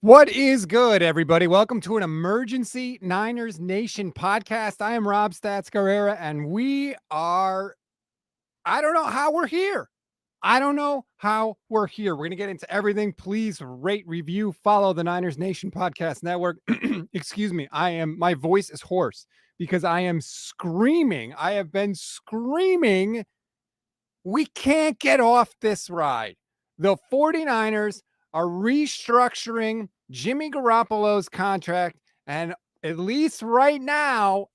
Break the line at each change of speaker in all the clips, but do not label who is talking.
What is good, everybody? Welcome to an Emergency Niners Nation podcast. I am Rob Stats Guerrera, and I don't know how we're here. We're going to get into everything. Please rate, review, follow the Niners Nation Podcast Network. Excuse me. My voice is hoarse because I am screaming. I have been screaming. We can't get off this ride. The 49ers are restructuring Jimmy Garoppolo's contract, and at least right now,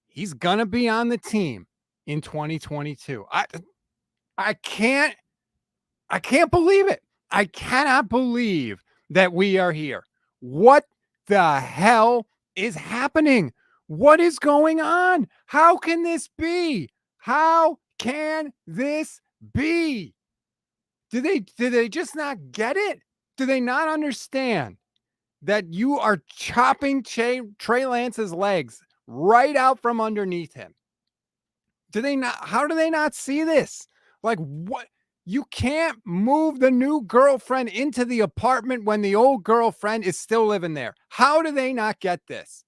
he's gonna be on the team in 2022. I can't believe it. I cannot believe that we are here. What the hell is happening? What is going on? How can this be? How can this be? Do they just not get it? Do they not understand that you are chopping Trey Lance's legs right out from underneath him? How do they not see this? Like, what? You can't move the new girlfriend into the apartment when the old girlfriend is still living there. How do they not get this?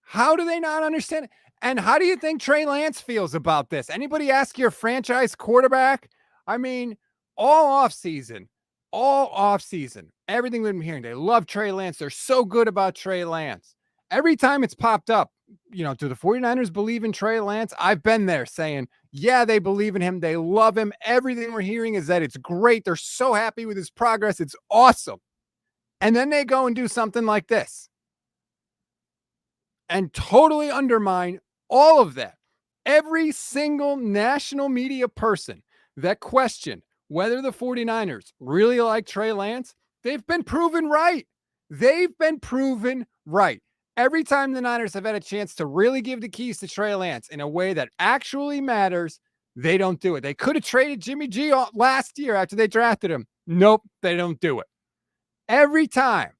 How do they not understand it? And how do you think Trey Lance feels about this? Anybody ask your franchise quarterback? I mean, all offseason, everything we've been hearing, they love Trey Lance. They're so good about Trey Lance. Every time it's popped up, do the 49ers believe in Trey Lance? I've been there saying, yeah, they believe in him. They love him. Everything we're hearing is that it's great. They're so happy with his progress. It's awesome. And then they go and do something like this and totally undermine all of that. Every single national media person that questioned whether the 49ers really like Trey Lance, they've been proven right. Every time the Niners have had a chance to really give the keys to Trey Lance in a way that actually matters, they don't do it. They could have traded Jimmy G last year after they drafted him. Nope, they don't do it. Every time,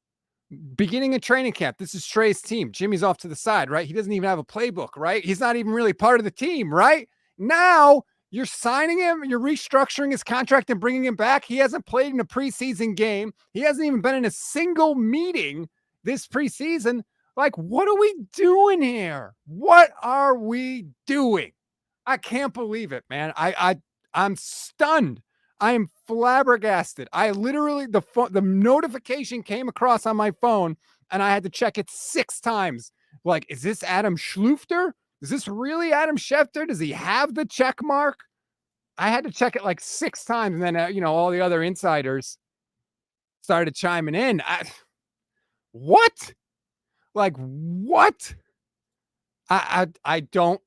beginning of training camp, this is Trey's team. Jimmy's off to the side, right? He doesn't even have a playbook, right? He's not even really part of the team, right? Now, you're signing him, you're restructuring his contract and bringing him back. He hasn't played in a preseason game. He hasn't even been in a single meeting this preseason. Like, what are we doing here? What are we doing? I can't believe it, man. I'm stunned. I am flabbergasted. I literally, the notification came across on my phone and I had to check it 6 times. Like, is this Adam Schloofter? Is this really Adam Schefter? Does he have the check mark? I had to check it like 6 times. And then, all the other insiders started chiming in. What? Like, what? I don't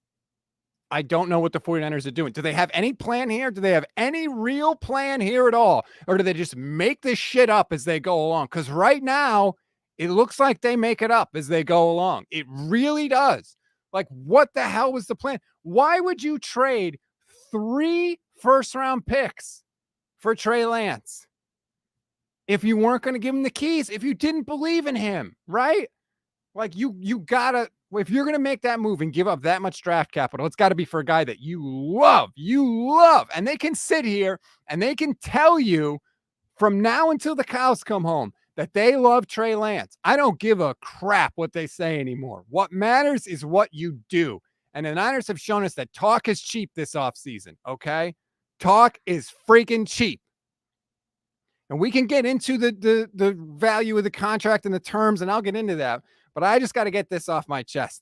know what the 49ers are doing. Do they have any plan here? Do they have any real plan here at all? Or do they just make this shit up as they go along? Because right now, it looks like they make it up as they go along. It really does. Like, what the hell was the plan? Why would you trade 3 first-round picks for Trey Lance if you weren't going to give him the keys, if you didn't believe in him, right? Like, you gotta, if you're going to make that move and give up that much draft capital, it's got to be for a guy that you love. And they can sit here and they can tell you from now until the cows come home that they love Trey Lance. I don't give a crap what they say anymore. What matters is what you do. And the Niners have shown us that talk is cheap this offseason, okay? Talk is freaking cheap. And we can get into the value of the contract and the terms, and I'll get into that. But I just got to get this off my chest.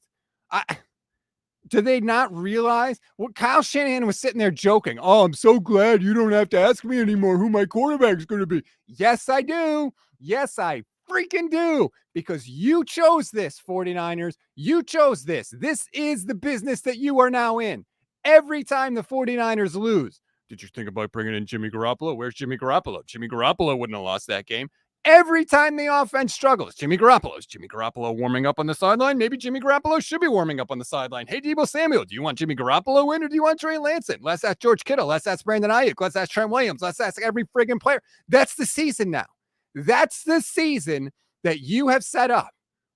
Do they not realize? Well, Kyle Shanahan was sitting there joking. Oh, I'm so glad you don't have to ask me anymore who my quarterback is going to be. Yes, I do. Yes, I freaking do. Because you chose this, 49ers. You chose this. This is the business that you are now in. Every time the 49ers lose, did you think about bringing in Jimmy Garoppolo? Where's Jimmy Garoppolo? Jimmy Garoppolo wouldn't have lost that game. Every time the offense struggles, Jimmy Garoppolo warming up on the sideline? Maybe Jimmy Garoppolo should be warming up on the sideline. Hey, Deebo Samuel, do you want Jimmy Garoppolo in or do you want Trey Lance in? Let's ask George Kittle. Let's ask Brandon Ayuk. Let's ask Trent Williams. Let's ask every friggin' player. That's the season now. That's the season that you have set up.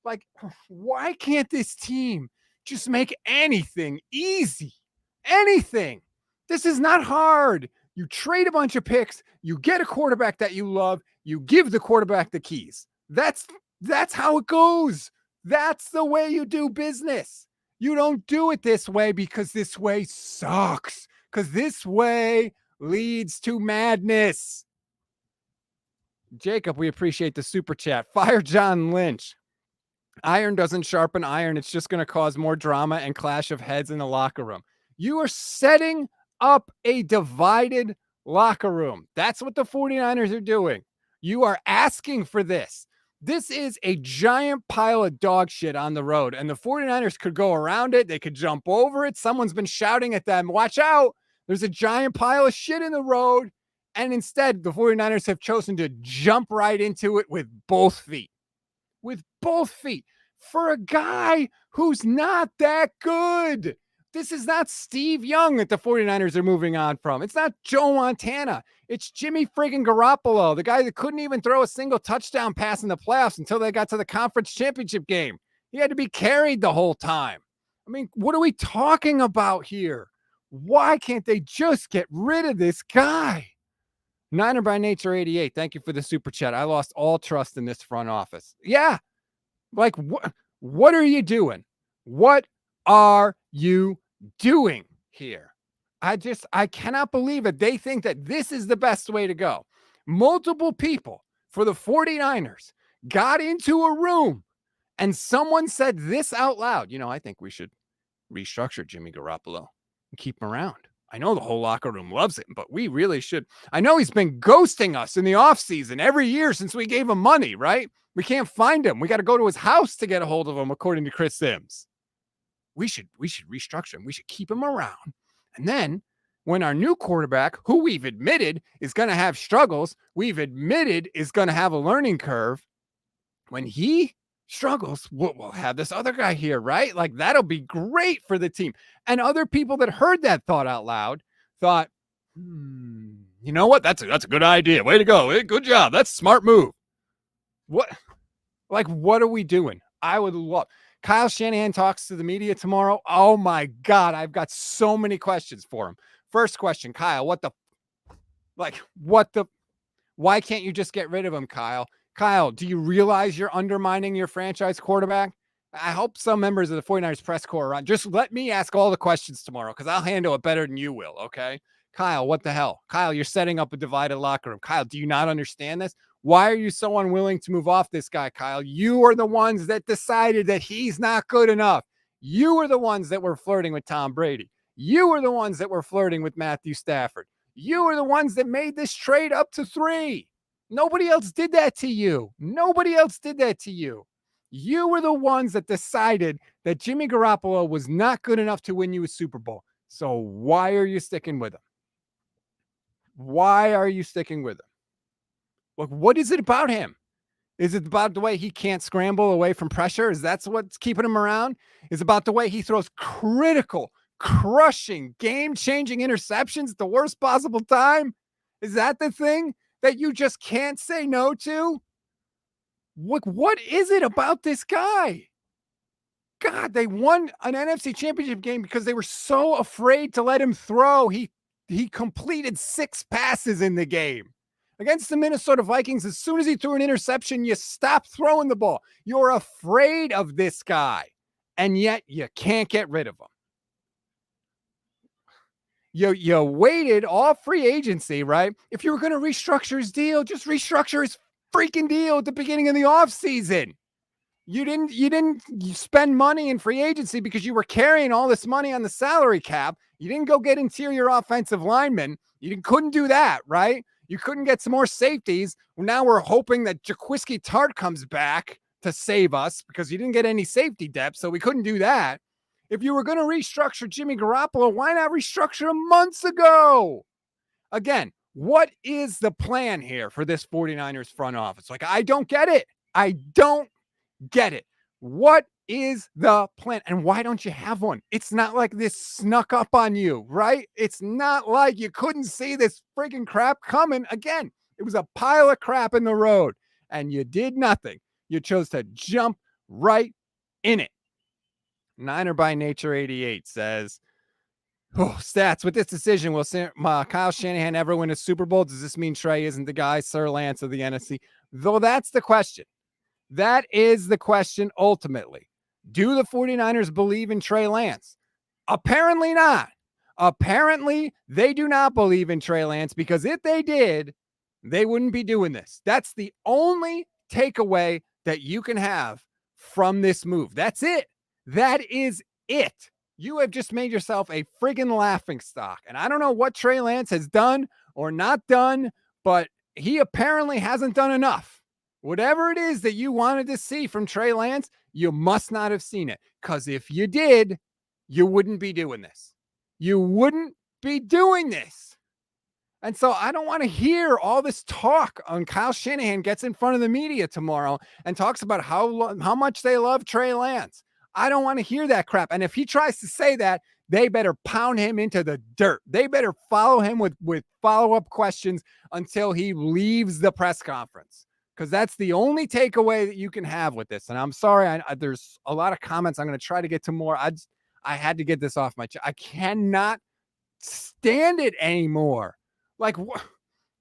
Like, why can't this team just make anything easy? Anything. This is not hard. You trade a bunch of picks, you get a quarterback that you love, you give the quarterback the keys. That's how it goes. That's the way you do business. You don't do it this way because this way sucks. Because this way leads to madness. Jacob, we appreciate the super chat. Fire John Lynch. Iron doesn't sharpen iron. It's just going to cause more drama and clash of heads in the locker room. You are setting up a divided locker room. That's what the 49ers are doing. You are asking for this. This is a giant pile of dog shit on the road, and the 49ers could go around it. They could jump over it. Someone's been shouting at them, watch out. There's a giant pile of shit in the road. And instead, the 49ers have chosen to jump right into it with both feet. With both feet. For a guy who's not that good. This is not Steve Young that the 49ers are moving on from. It's not Joe Montana. It's Jimmy friggin' Garoppolo, the guy that couldn't even throw a single touchdown pass in the playoffs until they got to the conference championship game. He had to be carried the whole time. I mean, what are we talking about here? Why can't they just get rid of this guy? Niner by Nature 88, thank you for the super chat. I lost all trust in this front office. Yeah, like what are you doing? What are you doing here? I cannot believe it. They think that this is the best way to go. Multiple people for the 49ers got into a room and someone said this out loud. You know, I think we should restructure Jimmy Garoppolo and keep him around. I know the whole locker room loves him, but we really should. I know he's been ghosting us in the offseason every year since we gave him money, right? We can't find him. We got to go to his house to get a hold of him, according to Chris Sims. We should restructure him. We should keep him around. And then when our new quarterback, who we've admitted is going to have struggles, we've admitted is going to have a learning curve, when he struggles, we'll have this other guy here, right? Like, that'll be great for the team. And other people that heard that thought out loud thought, you know what? That's a good idea. Way to go. Hey, good job. That's a smart move. What are we doing? I would love. Kyle Shanahan talks to the media tomorrow. Oh my God. I've got so many questions for him. First question, Kyle, why can't you just get rid of him, Kyle? Kyle, do you realize you're undermining your franchise quarterback? I hope some members of the 49ers press corps are on. Just let me ask all the questions tomorrow because I'll handle it better than you will, okay? Kyle, what the hell? Kyle, you're setting up a divided locker room. Kyle, do you not understand this? Why are you so unwilling to move off this guy, Kyle? You are the ones that decided that he's not good enough. You are the ones that were flirting with Tom Brady. You are the ones that were flirting with Matthew Stafford. You are the ones that made this trade up to 3. Nobody else did that to you. Nobody else did that to you. You were the ones that decided that Jimmy Garoppolo was not good enough to win you a Super Bowl. So why are you sticking with him? Why are you sticking with him? Look, what is it about him? Is it about the way he can't scramble away from pressure? Is that what's keeping him around? Is it about the way he throws critical, crushing, game-changing interceptions at the worst possible time? Is that the thing that you just can't say no to? What is it about this guy? God, they won an NFC championship game because they were so afraid to let him throw. He completed 6 passes in the game. Against the Minnesota Vikings, as soon as he threw an interception, you stop throwing the ball. You're afraid of this guy, and yet you can't get rid of him. You waited all free agency, right? If you were going to restructure his deal, just restructure his freaking deal at the beginning of the offseason. You didn't spend money in free agency because you were carrying all this money on the salary cap. You didn't go get interior offensive linemen. You couldn't do that, right? You couldn't get some more safeties. Now we're hoping that Jaquiski Tart comes back to save us because you didn't get any safety depth, so we couldn't do that. If you were going to restructure Jimmy Garoppolo, why not restructure him months ago? Again, what is the plan here for this 49ers front office? Like, I don't get it. I don't get it. What is the plan? And why don't you have one? It's not like this snuck up on you, right? It's not like you couldn't see this freaking crap coming. Again, it was a pile of crap in the road and you did nothing. You chose to jump right in it. Niner by Nature 88 says, Oh, stats. With this decision, will Kyle Shanahan ever win a Super Bowl? Does this mean Trey isn't the guy, Sir Lance of the NFC? Though that's the question. That is the question ultimately. Do the 49ers believe in Trey Lance? Apparently not. Apparently, they do not believe in Trey Lance, because if they did, they wouldn't be doing this. That's the only takeaway that you can have from this move. That's it. That is it. You have just made yourself a friggin' laughing stock. And I don't know what Trey Lance has done or not done, but he apparently hasn't done enough. Whatever it is that you wanted to see from Trey Lance, you must not have seen it. Because if you did, you wouldn't be doing this. You wouldn't be doing this. And so I don't want to hear all this talk on Kyle Shanahan gets in front of the media tomorrow and talks about how much they love Trey Lance. I don't want to hear that crap. And if he tries to say that, they better pound him into the dirt. They better follow him with follow-up questions until he leaves the press conference, because that's the only takeaway that you can have with this. And I'm sorry, there's a lot of comments. I'm going to try to get to more. I had to get this off my chest. I cannot stand it anymore. Like,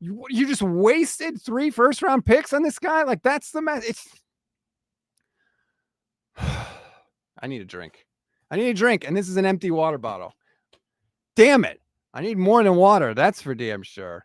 you just wasted 3 first-round picks on this guy? Like, that's the mess. It's I need a drink. I need a drink, and this is an empty water bottle. Damn it. I need more than water. That's for damn sure.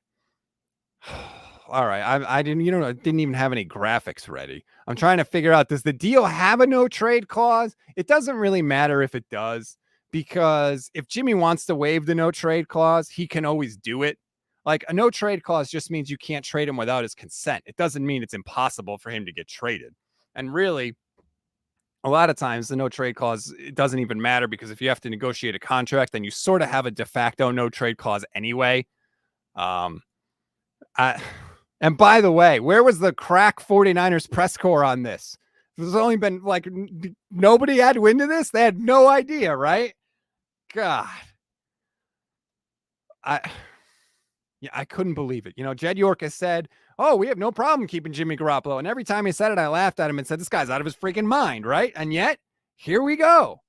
All right. I didn't even have any graphics ready. I'm trying to figure out, does the deal have a no trade clause? It doesn't really matter if it does, because if Jimmy wants to waive the no trade clause, he can always do it. Like, a no trade clause just means you can't trade him without his consent. It doesn't mean it's impossible for him to get traded. And really, a lot of times the no trade clause, it doesn't even matter, because if you have to negotiate a contract, then you sort of have a de facto no trade clause anyway. And by the way, where was the crack 49ers press corps on this? There's only been nobody had wind of this. They had no idea, right? God. I couldn't believe it. Jed York has said, oh, we have no problem keeping Jimmy Garoppolo. And every time he said it, I laughed at him and said, this guy's out of his freaking mind, right? And yet, here we go.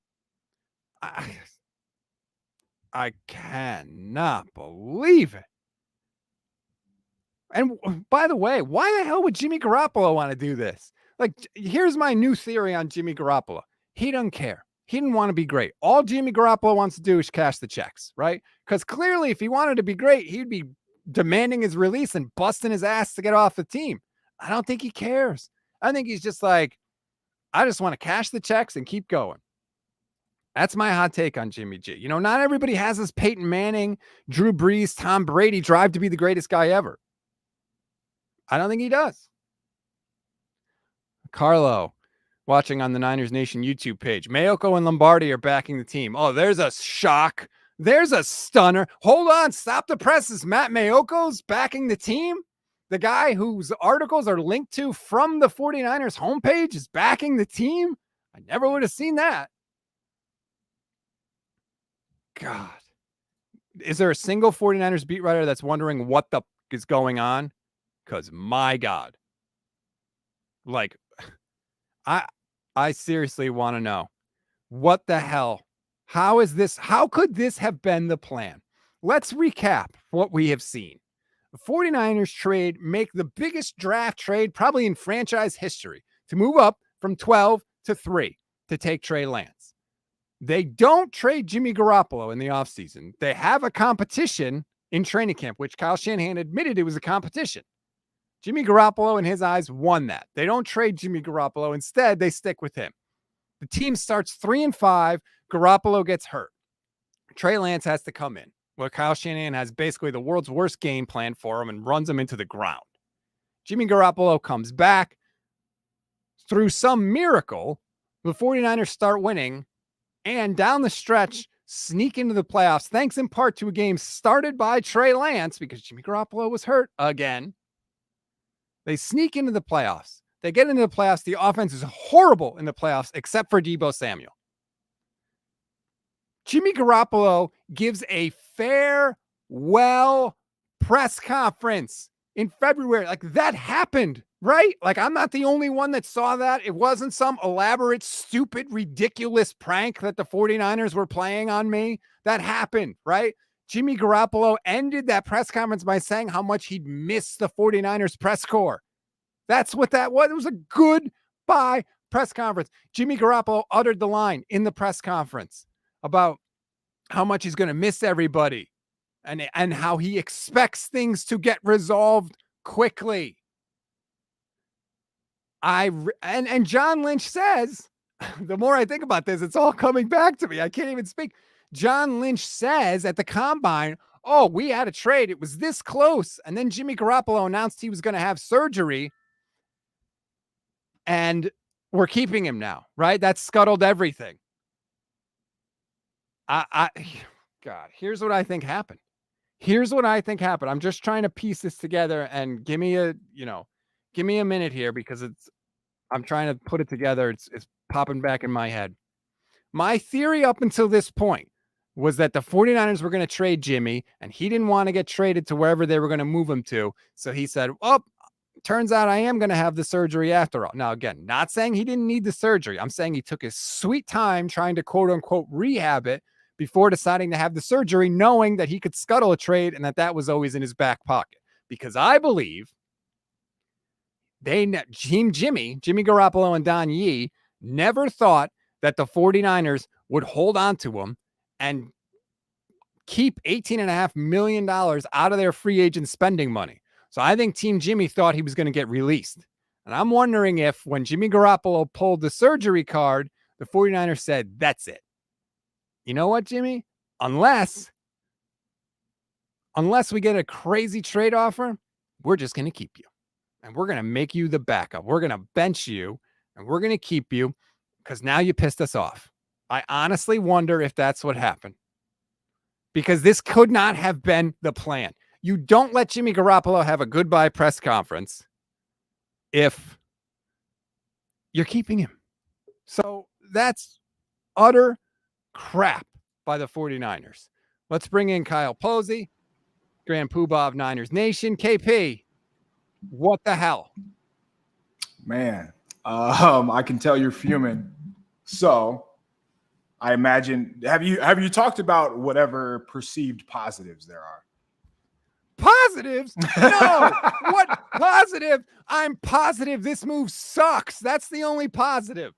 I cannot believe it. And by the way, why the hell would Jimmy Garoppolo want to do this? Like, here's my new theory on Jimmy Garoppolo. He doesn't care. He didn't want to be great. All Jimmy Garoppolo wants to do is cash the checks, right? Because clearly, if he wanted to be great, he'd be demanding his release and busting his ass to get off the team. I don't think he cares. I think he's just like, I just want to cash the checks and keep going. That's my hot take on Jimmy G. Not everybody has this Peyton Manning, Drew Brees, Tom Brady drive to be the greatest guy ever. I don't think he does. Carlo, watching on the Niners Nation YouTube page. Mayoko and Lombardi are backing the team. Oh, there's a shock. There's a stunner. Hold on. Stop the presses. Matt Mayoko's backing the team. The guy whose articles are linked to from the 49ers homepage is backing the team. I never would have seen that. God. Is there a single 49ers beat writer that's wondering what the is going on? Because my God. Like, I seriously want to know, what the hell? How could this have been the plan? Let's recap what we have seen. The 49ers make the biggest draft trade probably in franchise history to move up from 12 to 3 to take Trey Lance. They don't trade Jimmy Garoppolo in the offseason. They have a competition in training camp, which Kyle Shanahan admitted it was a competition. Jimmy Garoppolo, in his eyes, won that. They don't trade Jimmy Garoppolo. Instead, they stick with him. The team starts 3-5. Garoppolo gets hurt. Trey Lance has to come in. Well, Kyle Shanahan has basically the world's worst game plan for him and runs him into the ground. Jimmy Garoppolo comes back. Through some miracle, the 49ers start winning, and down the stretch, sneak into the playoffs, thanks in part to a game started by Trey Lance, because Jimmy Garoppolo was hurt again. They sneak into the playoffs. They get into the playoffs. The offense is horrible in the playoffs, except for Deebo Samuel. Jimmy Garoppolo gives a farewell press conference in February. Like that happened, right? Like I'm not the only one that saw that. It wasn't some elaborate, stupid, ridiculous prank that the 49ers were playing on me. That happened, right? Jimmy Garoppolo ended that press conference by saying how much he'd miss the 49ers press corps. That's what that was. It was a goodbye press conference. Jimmy Garoppolo uttered the line in the press conference about how much he's going to miss everybody and how he expects things to get resolved quickly. And John Lynch says, the more I think about this, it's all coming back to me. I can't even speak. John Lynch says at the combine, oh, we had a trade. It was this close. And then Jimmy Garoppolo announced he was going to have surgery. And we're keeping him now, right? That scuttled everything. God, here's what I think happened. I'm just trying to piece this together and give me a minute here because I'm trying to put it together. It's popping back in my head. My theory up until this point was that the 49ers were going to trade Jimmy and he didn't want to get traded to wherever they were going to move him to. So he said, oh, turns out I am going to have the surgery after all. Now, again, not saying he didn't need the surgery. I'm saying he took his sweet time trying to quote unquote rehab it before deciding to have the surgery, knowing that he could scuttle a trade and that was always in his back pocket. Because I believe Jimmy Garoppolo and Don Yee never thought that the 49ers would hold on to him and keep $18.5 million out of their free agent spending money. So I think Team Jimmy thought he was going to get released. And I'm wondering if when Jimmy Garoppolo pulled the surgery card, the 49ers said, that's it. You know what, Jimmy? Unless we get a crazy trade offer, we're just going to keep you. And we're going to make you the backup. We're going to bench you and we're going to keep you because now you pissed us off. I honestly wonder if that's what happened. Because this could not have been the plan. You don't let Jimmy Garoppolo have a goodbye press conference if you're keeping him. So that's utter crap by the 49ers. Let's bring in Kyle Posey, Grand Poobah of Niners Nation. KP, what the hell?
Man, I can tell you're fuming. So I imagine, have you talked about whatever perceived positives there are?
Positives? No. What positive? I'm positive this move sucks. That's the only positive.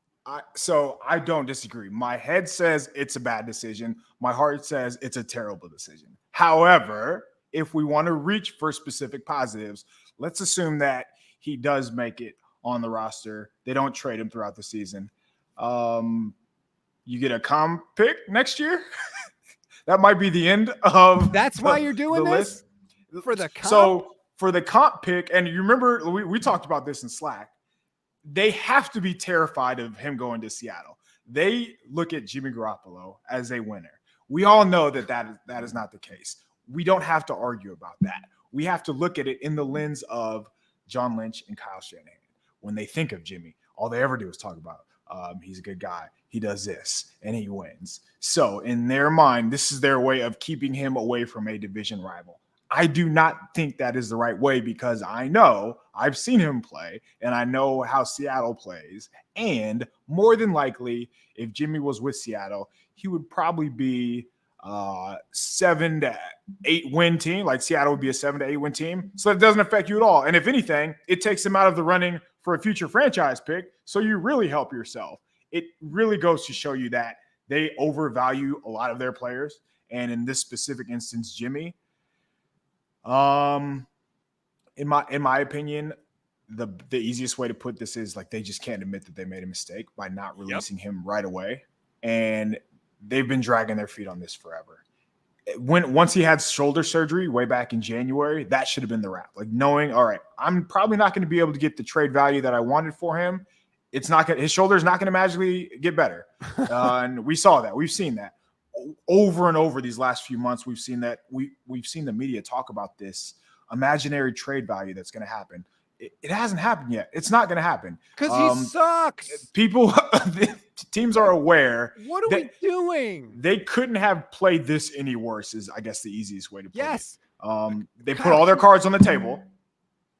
So I don't disagree. My head says it's a bad decision. My heart says it's a terrible decision. However, if we want to reach for specific positives, let's assume that he does make it on the roster. They don't trade him throughout the season. You get a comp pick next year. That might be the end of.
That's why you're doing this?
List.
For the comp?
So for the comp pick, and you remember we talked about this in Slack, they have to be terrified of him going to Seattle. They look at Jimmy Garoppolo as a winner. We all know that is not the case. We don't have to argue about that. We have to look at it in the lens of John Lynch and Kyle Shanahan. When they think of Jimmy, all they ever do is talk about he's a good guy. He does this and he wins. So in their mind, this is their way of keeping him away from a division rival. I do not think that is the right way because I know I've seen him play and I know how Seattle plays. And more than likely, if Jimmy was with Seattle, he would probably be 7 to 8 win team. Like Seattle would be a 7 to 8 win team. So it doesn't affect you at all. And if anything, it takes him out of the running for a future franchise pick. So you really help yourself. It really goes to show you that they overvalue a lot of their players. And in this specific instance, Jimmy, in my opinion, the easiest way to put this is like they just can't admit that they made a mistake by not releasing him right away. And they've been dragging their feet on this forever. Once he had shoulder surgery way back in January, that should have been the wrap. Like knowing, all right, I'm probably not going to be able to get the trade value that I wanted for him. His shoulder is not going to magically get better. And we saw that. We've seen that over and over these last few months. We've seen that. We've seen the media talk about this imaginary trade value that's going to happen. It hasn't happened yet. It's not going to happen
because he sucks.
People, teams are aware.
What are we doing?
They couldn't have played this any worse. Is I guess the easiest way to put it.
Yes.
They put all their cards on the table.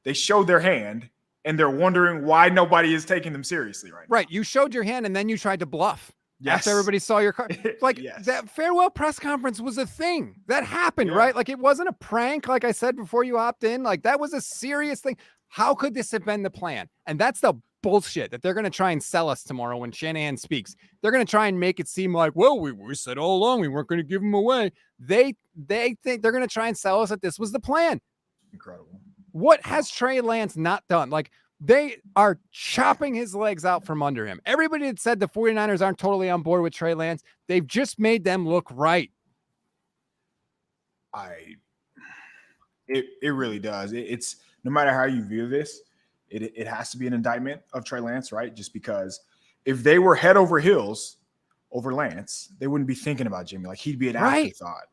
they showed their hand, and they're wondering why nobody is taking them seriously right now.
Right. You showed your hand and then you tried to bluff.
Yes.
After everybody saw your card. Like
yes.
That farewell press conference was a thing that happened, right? Like it wasn't a prank, like I said before you hopped in. Like that was a serious thing. How could this have been the plan? And that's the bullshit that they're going to try and sell us tomorrow when Shanahan speaks. They're going to try and make it seem like, well, we said all along we weren't going to give him away. They think they're going to try and sell us that this was the plan.
Incredible.
What has Trey Lance not done? Like, they are chopping his legs out from under him. Everybody that said the 49ers aren't totally on board with Trey Lance, they've just made them look right.
It really does. It's no matter how you view this, it has to be an indictment of Trey Lance, right? Just because if they were head over heels over Lance, they wouldn't be thinking about Jimmy. Like he'd be an afterthought.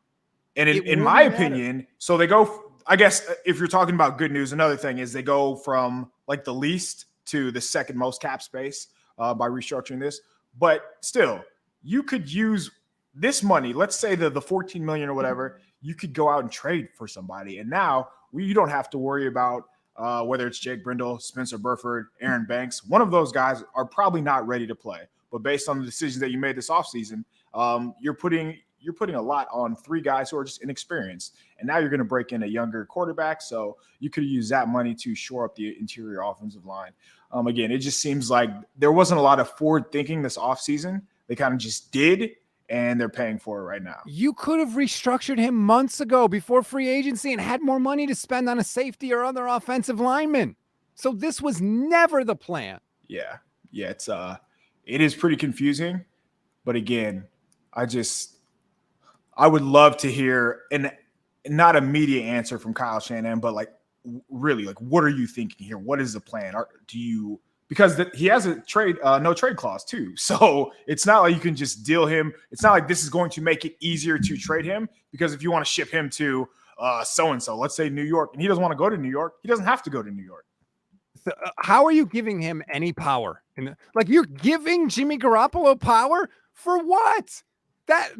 And in my opinion, so they go. I guess if you're talking about good news, another thing is they go from like the least to the second most cap space by restructuring this. But still, you could use this money. Let's say the $14 million or whatever. You could go out and trade for somebody, and now you don't have to worry about whether it's Jake Brindle, Spencer Burford, Aaron Banks. One of those guys are probably not ready to play. But based on the decisions that you made this offseason, you're putting a lot on three guys who are just inexperienced. And now you're going to break in a younger quarterback. So you could use that money to shore up the interior offensive line. Again, it just seems like there wasn't a lot of forward thinking this offseason. They kind of just did, and they're paying for it right now.
You could have restructured him months ago before free agency and had more money to spend on a safety or other offensive lineman. So this was never the plan.
Yeah, it is pretty confusing. But again, I would love to hear not a media answer from Kyle Shanahan, but like really, like what are you thinking here? What is the plan? Because he has a no trade clause too, so it's not like you can just deal him. It's not like this is going to make it easier to trade him, because if you want to ship him to so and so, let's say New York, and he doesn't want to go to New York, he doesn't have to go to New York.
So, how are you giving him any power? Like you're giving Jimmy Garoppolo power for what? That.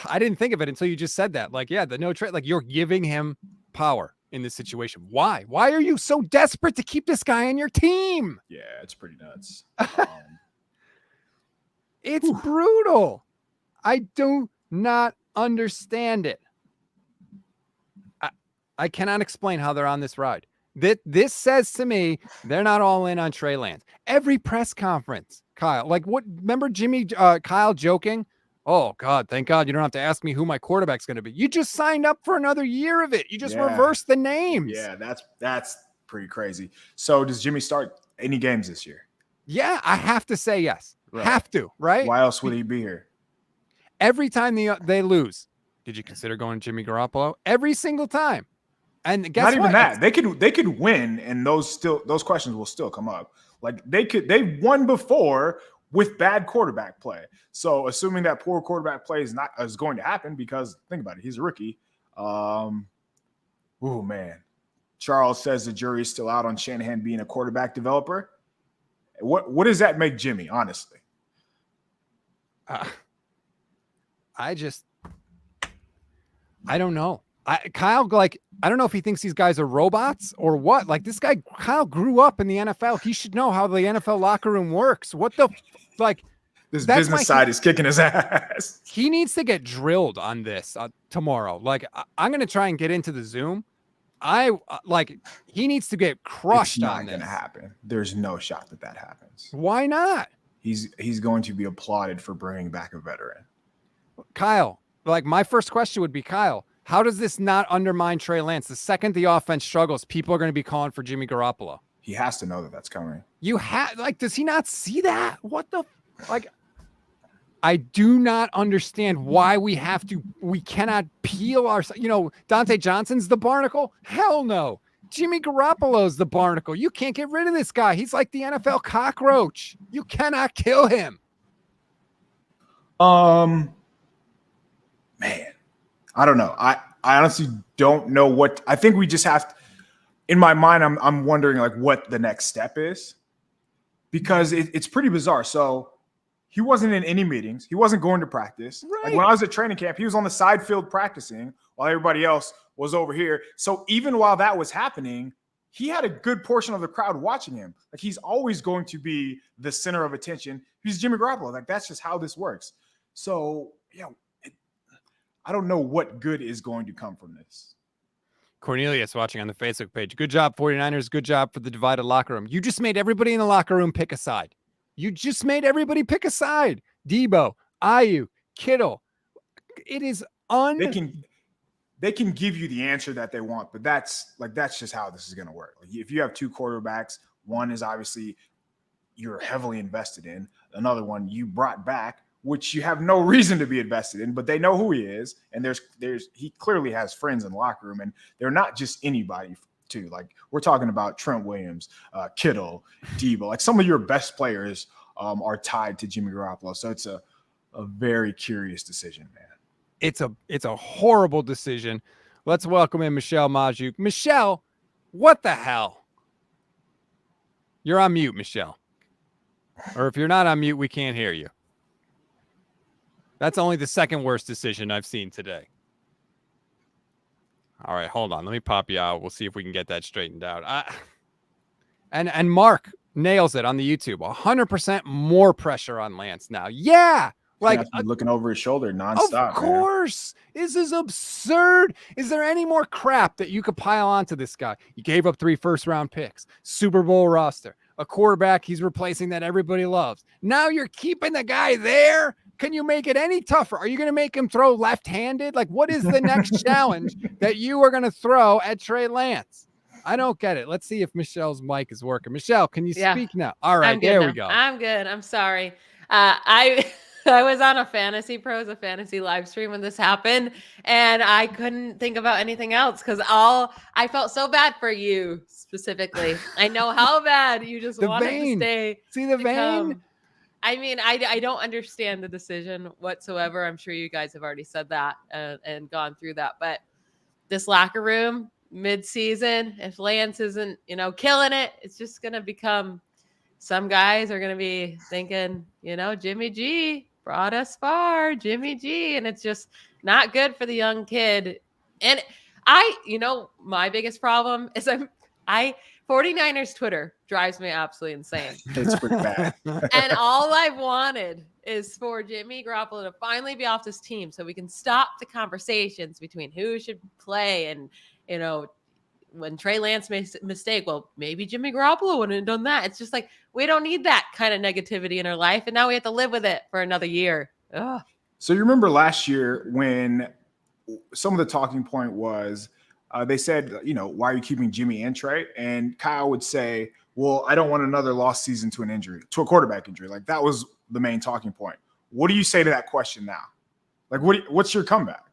I didn't think of it until you just said that. Like, yeah, the no trade, like you're giving him power in this situation. Why? Why are you so desperate to keep this guy on your team?
Yeah, it's pretty nuts.
It's brutal. I do not understand it. I cannot explain how they're on this ride. This says to me, they're not all in on Trey Lance. Every press conference, Kyle, like what, remember Kyle joking? Oh, God, thank God you don't have to ask me who my quarterback's going to be. You just signed up for another year of it. You just reversed the names.
Yeah, that's pretty crazy. So does Jimmy start any games this year?
Yeah, I have to say yes. Right. Have to, right?
Why else would he be here?
Every time they lose, did you consider going to Jimmy Garoppolo? Every single time. And guess
not even
what?
That. They could win, and those questions will still come up. Like they won before with bad quarterback play. So assuming that poor quarterback play is going to happen, because think about it, he's a rookie. Oh man. Charles says the jury is still out on Shanahan being a quarterback developer. What does that make Jimmy, honestly?
I don't know. Kyle, like, I don't know if he thinks these guys are robots or what. Like, this guy, Kyle, grew up in the NFL. He should know how the NFL locker room works. What the, like,
this business side is kicking his ass.
He needs to get drilled on this tomorrow. Like, I'm going to try and get into the Zoom. He needs to get crushed on this.
It's not going to happen. There's no shot that happens.
Why not?
He's going to be applauded for bringing back a veteran.
Kyle, like, my first question would be, Kyle, how does this not undermine Trey Lance? The second the offense struggles, people are going to be calling for Jimmy Garoppolo.
He has to know that that's coming.
Does he not see that? What the, like, I do not understand why we cannot peel our, Dante Johnson's the barnacle. Hell no. Jimmy Garoppolo's the barnacle. You can't get rid of this guy. He's like the NFL cockroach. You cannot kill him.
Man, I don't know. I honestly don't know what. I think we just have to, in my mind, I'm wondering like what the next step is, because it's pretty bizarre. So he wasn't in any meetings. He wasn't going to practice. Right. Like when I was at training camp, he was on the side field practicing while everybody else was over here. So even while that was happening, he had a good portion of the crowd watching him. Like, he's always going to be the center of attention. He's Jimmy Garoppolo. Like, that's just how this works. So, I don't know what good is going to come from this.
Cornelius watching on the Facebook page. Good job, 49ers. Good job for the divided locker room. You just made everybody in the locker room pick a side. Debo, Ayu, Kittle. It is
They can give you the answer that they want, but that's just how this is going to work. Like, if you have two quarterbacks, one is obviously you're heavily invested in, another one you brought back, which you have no reason to be invested in, but they know who he is, and he clearly has friends in the locker room, and they're not just anybody too. Like, we're talking about Trent Williams, Kittle, Debo. Like, some of your best players are tied to Jimmy Garoppolo, so it's a very curious decision, man.
It's a horrible decision. Let's welcome in Michelle Magdziuk. Michelle, what the hell? You're on mute, Michelle. Or if you're not on mute, we can't hear you. That's only the second worst decision I've seen today. All right, hold on. Let me pop you out. We'll see if we can get that straightened out. And Mark nails it on the YouTube. 100% more pressure on Lance now. Yeah. Like,
looking over his shoulder nonstop.
Of course. Man. This is absurd. Is there any more crap that you could pile onto this guy? You gave up 3 first-round picks, Super Bowl roster, a quarterback he's replacing that everybody loves. Now you're keeping the guy there? Can you make it any tougher? Are you going to make him throw left-handed? Like, what is the next challenge that you are going to throw at Trey Lance? I don't get it. Let's see if Michelle's mic is working. Michelle, can you speak now? All right, there we go.
I'm good. I'm sorry. I was on a Fantasy live stream when this happened, and I couldn't think about anything else because I felt so bad for you specifically. I know how bad you just wanted to stay.
See the vein?
I mean, I don't understand the decision whatsoever. I'm sure you guys have already said that and gone through that, but this locker room mid-season, if Lance isn't, killing it, it's just going to become, some guys are going to be thinking, Jimmy G brought us far, Jimmy G. And it's just not good for the young kid. And my biggest problem is 49ers Twitter drives me absolutely insane.
It's pretty bad.
And all I've wanted is for Jimmy Garoppolo to finally be off this team so we can stop the conversations between who should play and, when Trey Lance makes a mistake, well, maybe Jimmy Garoppolo wouldn't have done that. It's just like, we don't need that kind of negativity in our life. And now we have to live with it for another year. Ugh.
So you remember last year when some of the talking point was they said, why are you keeping Jimmy and Trey? And Kyle would say, well, I don't want another lost season to a quarterback injury. Like, that was the main talking point. What do you say to that question now? Like, what's your comeback?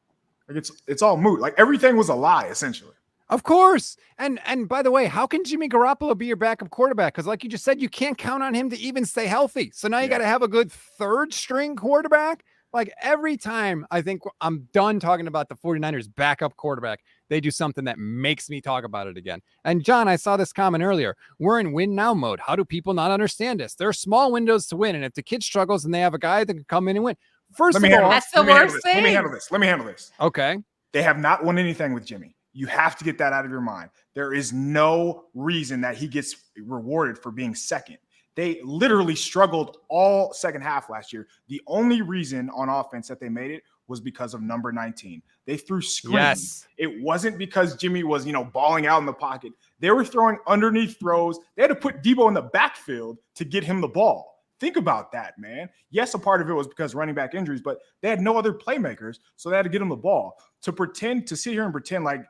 Like, it's all moot. Like, everything was a lie, essentially.
Of course. And by the way, how can Jimmy Garoppolo be your backup quarterback? Because like you just said, you can't count on him to even stay healthy. So now you got to have a good third string quarterback. Like, every time I think I'm done talking about the 49ers backup quarterback, they do something that makes me talk about it again. And John, I saw this comment earlier. We're in win now mode. How do people not understand this? There are small windows to win. And if the kid struggles and they have a guy that can come in and win. First of all,
that's the worst thing.
Let me handle this.
Okay.
They have not won anything with Jimmy. You have to get that out of your mind. There is no reason that he gets rewarded for being second. They literally struggled all second half last year. The only reason on offense that they made it was because of number 19. They threw screens.
Yes.
It wasn't because Jimmy was, balling out in the pocket. They were throwing underneath throws. They had to put Debo in the backfield to get him the ball. Think about that, man. Yes, a part of it was because running back injuries, but they had no other playmakers, so they had to get him the ball. To sit here and pretend like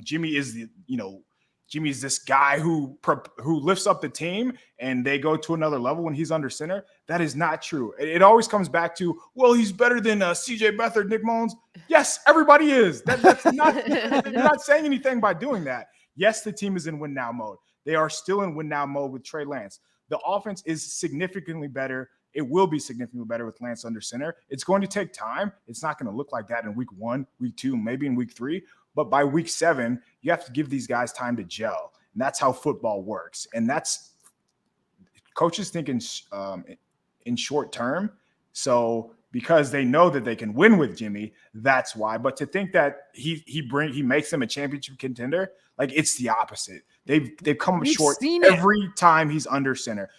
Jimmy is Jimmy's this guy who lifts up the team and they go to another level when he's under center. That is not true. It always comes back to, well, he's better than CJ Beathard, Nick Mullins. Yes, everybody is. That's not. You're not saying anything by doing that. Yes, the team is in win now mode. They are still in win now mode with Trey Lance. The offense is significantly better. It will be significantly better with Lance under center. It's going to take time. It's not going to look like that in week 1, week 2, maybe in week 3. But by week 7, you have to give these guys time to gel. And that's how football works. And that's coaches thinking in short term. So because they know that they can win with Jimmy. That's why. But to think that he makes them a championship contender, like it's the opposite. They've come up short every time he's under center.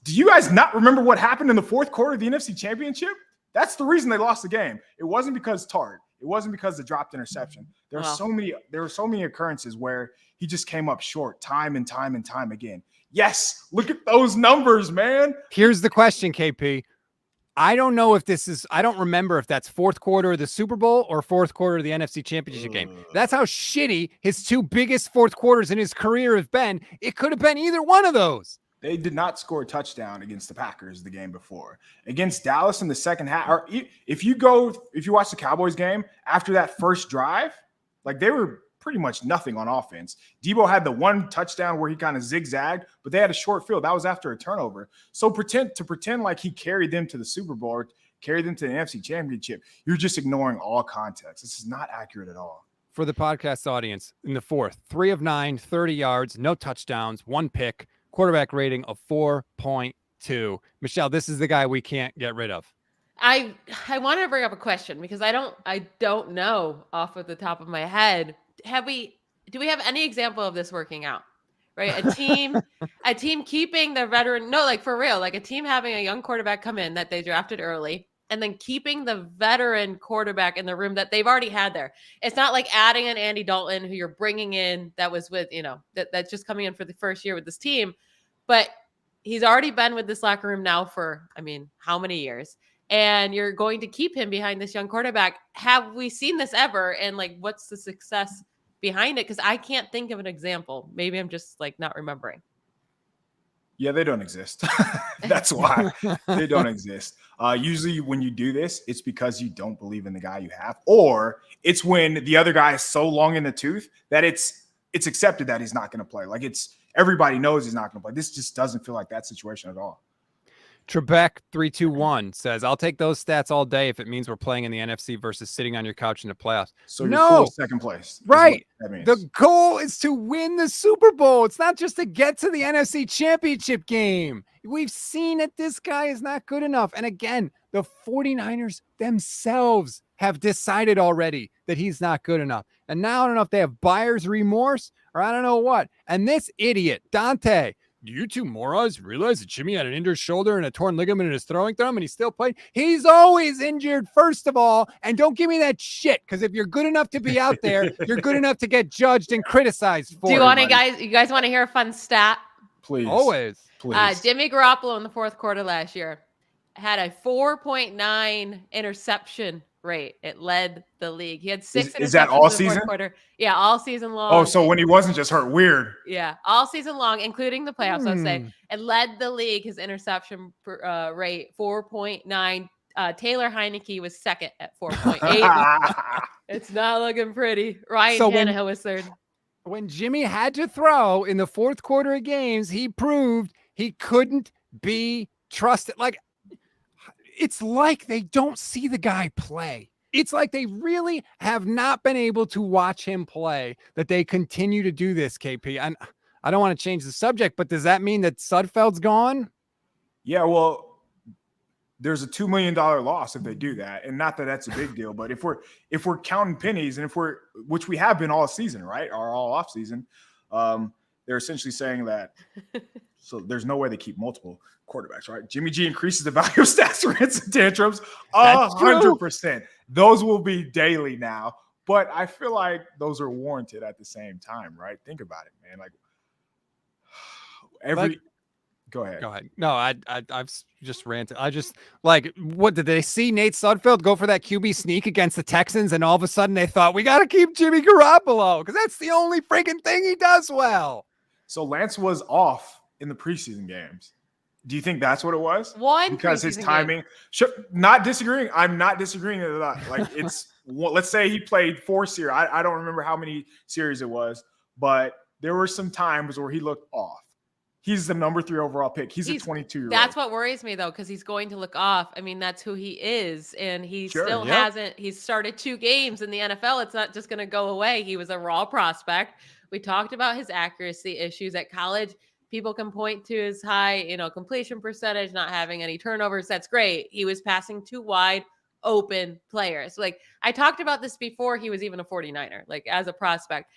Do you guys not remember what happened in the fourth quarter of the NFC Championship? That's the reason they lost the game. It wasn't because Tart. It wasn't because of the dropped interception. There were so many occurrences where he just came up short time and time and time again. Yes, look at those numbers, man.
Here's the question, KP. I don't know if I don't remember if that's fourth quarter of the Super Bowl or fourth quarter of the NFC Championship game. That's how shitty his two biggest fourth quarters in his career have been. It could have been either one of those.
They did not score a touchdown against the Packers the game before. Against Dallas in the second half, or if you watch the Cowboys game, after that first drive, like they were pretty much nothing on offense. Debo had the one touchdown where he kind of zigzagged, but they had a short field. That was after a turnover. So pretend like he carried them to the Super Bowl or carried them to the NFC Championship, you're just ignoring all context. This is not accurate at all.
For the podcast audience, in the fourth, 3 of 9, 30 yards, no touchdowns, 1 pick. Quarterback rating of 4.2. Michelle, this is the guy we can't get rid of.
I want to bring up a question because I don't know off of the top of my head. Do we have any example of this working out? Right? A team keeping their veteran, no, like for real, like a team having a young quarterback come in that they drafted early and then keeping the veteran quarterback in the room that they've already had there. It's not like adding an Andy Dalton who you're bringing in that was with, that's just coming in for the first year with this team. But he's already been with this locker room now for, how many years? And you're going to keep him behind this young quarterback. Have we seen this ever? And like, what's the success behind it? Because I can't think of an example. Maybe I'm just like not remembering.
Yeah, they don't exist. That's why they don't exist. Usually when you do this, it's because you don't believe in the guy you have, or it's when the other guy is so long in the tooth that it's accepted that he's not going to play. Like everybody knows he's not going to play. This just doesn't feel like that situation at all.
Trebek 321 says, I'll take those stats all day if it means we're playing in the NFC versus sitting on your couch in the playoffs.
So you're cool with second place.
Right. The goal is to win the Super Bowl. It's not just to get to the NFC Championship game. We've seen that this guy is not good enough. And again, the 49ers themselves have decided already that he's not good enough. And now I don't know if they have buyer's remorse or I don't know what. And this idiot, Dante, do you two morons realize that Jimmy had an injured shoulder and a torn ligament in his throwing thumb and he still played? He's always injured, first of all. And don't give me that shit, because if you're good enough to be out there, you're good enough to get judged and criticized for it.
You guys want to hear a fun stat?
Please.
Always.
Please.
Jimmy Garoppolo in the fourth quarter last year had a 4.9 interception rate. It led the league. He had 6 interceptions.
Is that all
in the
season?
Fourth quarter. Yeah, all season long.
Oh, so when he wasn't just hurt, weird.
Yeah, all season long, including the playoffs, I'd say. It led the league, his interception rate, 4.9. Taylor Heineke was second at 4.8. It's not looking pretty. Ryan Tannehill was third.
When Jimmy had to throw in the fourth quarter of games, he proved he couldn't be trusted. Like, it's like they don't see the guy play. It's like they really have not been able to watch him play, that they continue to do this, KP. And I don't want to change the subject, but does that mean that Sudfeld's gone?
Yeah, well, there's a $2 million loss if they do that. And not that that's a big deal, but if we're counting pennies and which we have been all season, right? Or all off season, they're essentially saying that, so there's no way they keep multiple quarterbacks, right? Jimmy G increases the value of stats, rants, and tantrums 100%. Those will be daily now, but I feel like those are warranted at the same time, right? Think about it, man. Go ahead.
No, I've just ranted. What did they see Nate Sudfeld go for that QB sneak against the Texans, and all of a sudden they thought we got to keep Jimmy Garoppolo because that's the only freaking thing he does well.
So Lance was off in the preseason games. Do you think that's what it was? Because his timing. Sure, not disagreeing. I'm not disagreeing with that. Like let's say he played 4 series. I don't remember how many series it was, but there were some times where he looked off. He's the number 3 overall pick. He's a 22-year-old.
That's what worries me, though, because he's going to look off. I mean, that's who he is. And he hasn't. He's started 2 games in the NFL. It's not just going to go away. He was a raw prospect. We talked about his accuracy issues at college. people can point to his high, completion percentage, not having any turnovers. That's great. He was passing to wide open players. Like I talked about this before he was even a 49er, like as a prospect.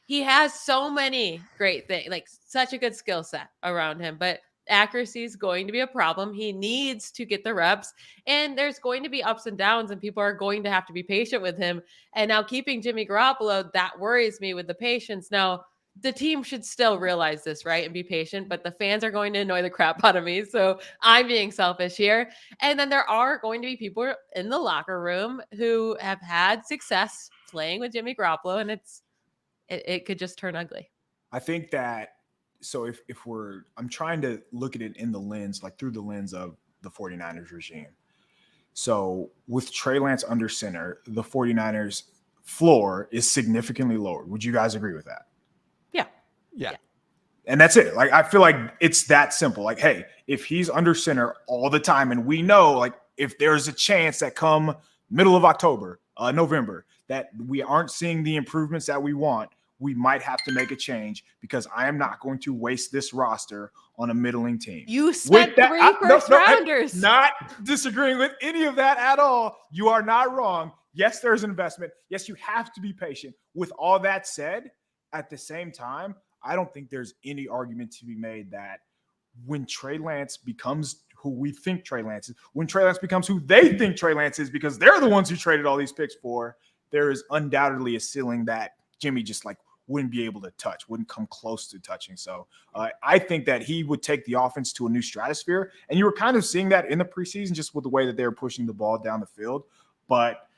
He has so many great things, like such a good skill set around him, but accuracy is going to be a problem. He needs to get the reps, and there's going to be ups and downs, and people are going to have to be patient with him. And now keeping Jimmy Garoppolo, that worries me with the patience. Now, the team should still realize this, right? And be patient, but the fans are going to annoy the crap out of me. So I'm being selfish here. And then there are going to be people in the locker room who have had success playing with Jimmy Garoppolo, and it could just turn ugly.
I think that, so if I'm trying to look at it in the lens, like through the lens of the 49ers regime. So with Trey Lance under center, the 49ers floor is significantly lower. Would you guys agree with that?
Yeah.
And that's it. Like, I feel like it's that simple. Like, hey, if he's under center all the time, and we know, like, if there's a chance that come middle of October, November, that we aren't seeing the improvements that we want, we might have to make a change, because I am not going to waste this roster on a middling team.
You spent three first rounders.
I'm not disagreeing with any of that at all. You are not wrong. Yes, there's investment. Yes, you have to be patient. With all that said, at the same time, I don't think there's any argument to be made that when Trey Lance becomes who we think Trey Lance is, when Trey Lance becomes who they think Trey Lance is, because they're the ones who traded all these picks for, there is undoubtedly a ceiling that Jimmy just like wouldn't be able to touch, wouldn't come close to touching. So I think that he would take the offense to a new stratosphere. And you were kind of seeing that in the preseason, just with the way that they were pushing the ball down the field. But